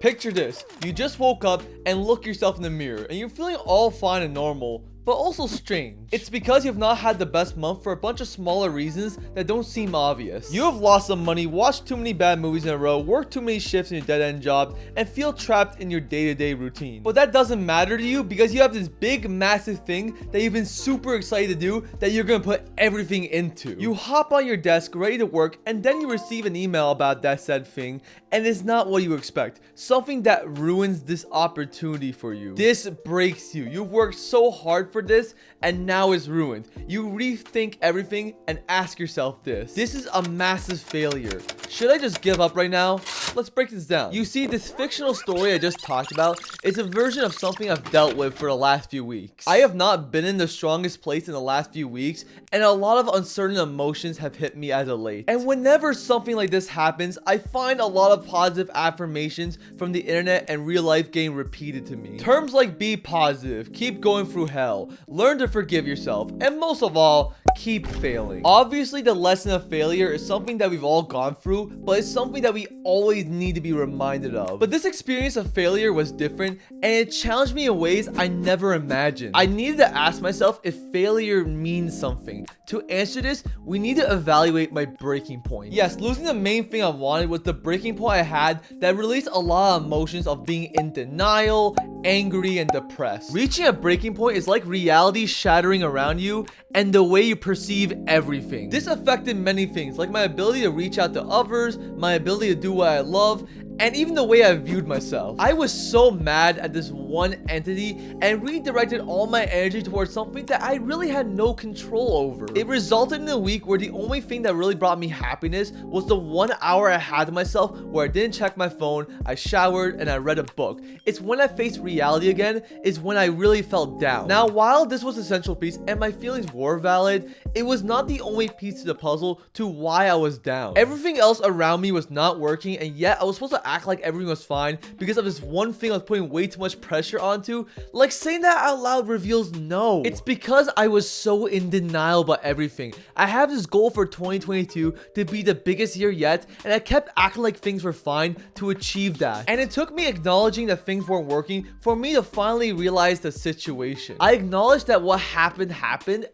Picture this, you just woke up and look yourself in the mirror and you're feeling all fine and normal, but also strange. It's because you've not had the best month for a bunch of smaller reasons that don't seem obvious. You have lost some money, watched too many bad movies in a row, worked too many shifts in your dead-end job, and feel trapped in your day-to-day routine. But that doesn't matter to you because you have this big, massive thing that you've been super excited to do that you're gonna put everything into. You hop on your desk ready to work, and then you receive an email about that said thing, and it's not what you expect. Something that ruins this opportunity for you. This breaks you. You've worked so hard for this, and now it's ruined. You rethink everything and ask yourself this. This is a massive failure. Should I just give up right now? Let's break this down. You see, this fictional story I just talked about is a version of something I've dealt with for the last few weeks. I have not been in the strongest place in the last few weeks, and a lot of uncertain emotions have hit me as of late. And whenever something like this happens, I find a lot of positive affirmations from the internet and real life getting repeated to me. Terms like be positive, keep going through hell, learn to forgive yourself, and most of all, keep failing. Obviously, the lesson of failure is something that we've all gone through, but it's something that we always need to be reminded of. But this experience of failure was different, and it challenged me in ways I never imagined. I needed to ask myself if failure means something. To answer this, we need to evaluate my breaking point. Yes, losing the main thing I wanted was the breaking point I had that released a lot of emotions of being in denial, angry, and depressed. Reaching a breaking point is like reality shattering around you and the way you perceive everything. This affected many things, like my ability to reach out to others, my ability to do what I love, and even the way I viewed myself. I was so mad at this one entity and redirected all my energy towards something that I really had no control over. It resulted in a week where the only thing that really brought me happiness was the 1 hour I had to myself where I didn't check my phone, I showered, and I read a book. It's when I faced reality again is when I really felt down. Now, while this was a central piece and my feelings were valid, it was not the only piece to the puzzle to why I was down. Everything else around me was not working, and yet I was supposed to act like everything was fine because of this one thing I was putting way too much pressure onto. Like, saying that out loud reveals no. It's because I was so in denial about everything. I have this goal for 2022 to be the biggest year yet, and I kept acting like things were fine to achieve that. And it took me acknowledging that things weren't working for me to finally realize the situation. I acknowledged that what happened,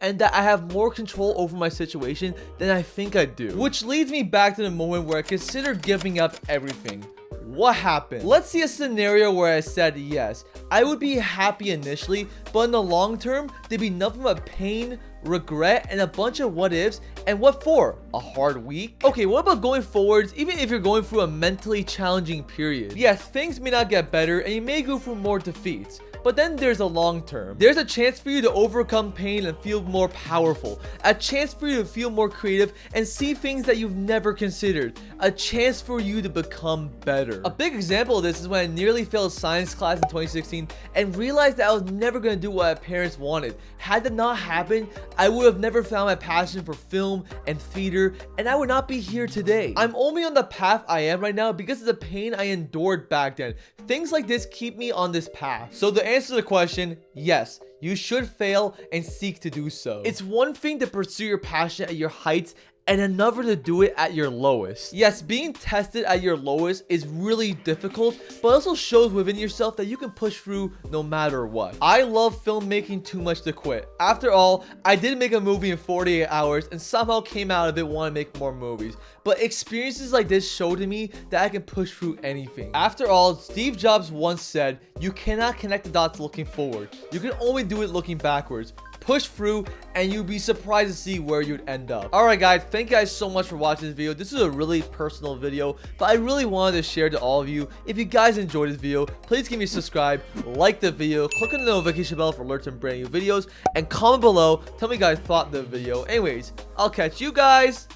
and that I have more control over my situation than I think I do. Which leads me back to the moment where I considered giving up everything. What happened? Let's see a scenario where I said yes. I would be happy initially, but in the long term, there'd be nothing but pain, regret, and a bunch of what ifs. And what for? A hard week? Okay, what about going forwards, even if you're going through a mentally challenging period? Yes, things may not get better and you may go through more defeats. But then there's a long term. There's a chance for you to overcome pain and feel more powerful. A chance for you to feel more creative and see things that you've never considered. A chance for you to become better. A big example of this is when I nearly failed science class in 2016 and realized that I was never going to do what my parents wanted. Had that not happened, I would have never found my passion for film and theater, and I would not be here today. I'm only on the path I am right now because of the pain I endured back then. Things like this keep me on this path. So the answer to the question, yes, you should fail and seek to do so. It's one thing to pursue your passion at your heights and another to do it at your lowest. Yes, being tested at your lowest is really difficult, but also shows within yourself that you can push through no matter what. I love filmmaking too much to quit. After all, I did make a movie in 48 hours and somehow came out of it wanting to make more movies. But experiences like this show to me that I can push through anything. After all, Steve Jobs once said, you cannot connect the dots looking forward. You can only do it looking backwards. Push through and you'd be surprised to see where you'd end up. Alright guys, thank you guys so much for watching this video. This is a really personal video, but I really wanted to share to all of you. If you guys enjoyed this video, please give me a subscribe, like the video, click on the notification bell for alerts and brand new videos, and comment below, tell me you guys thought of the video. Anyways, I'll catch you guys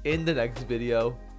in the next video.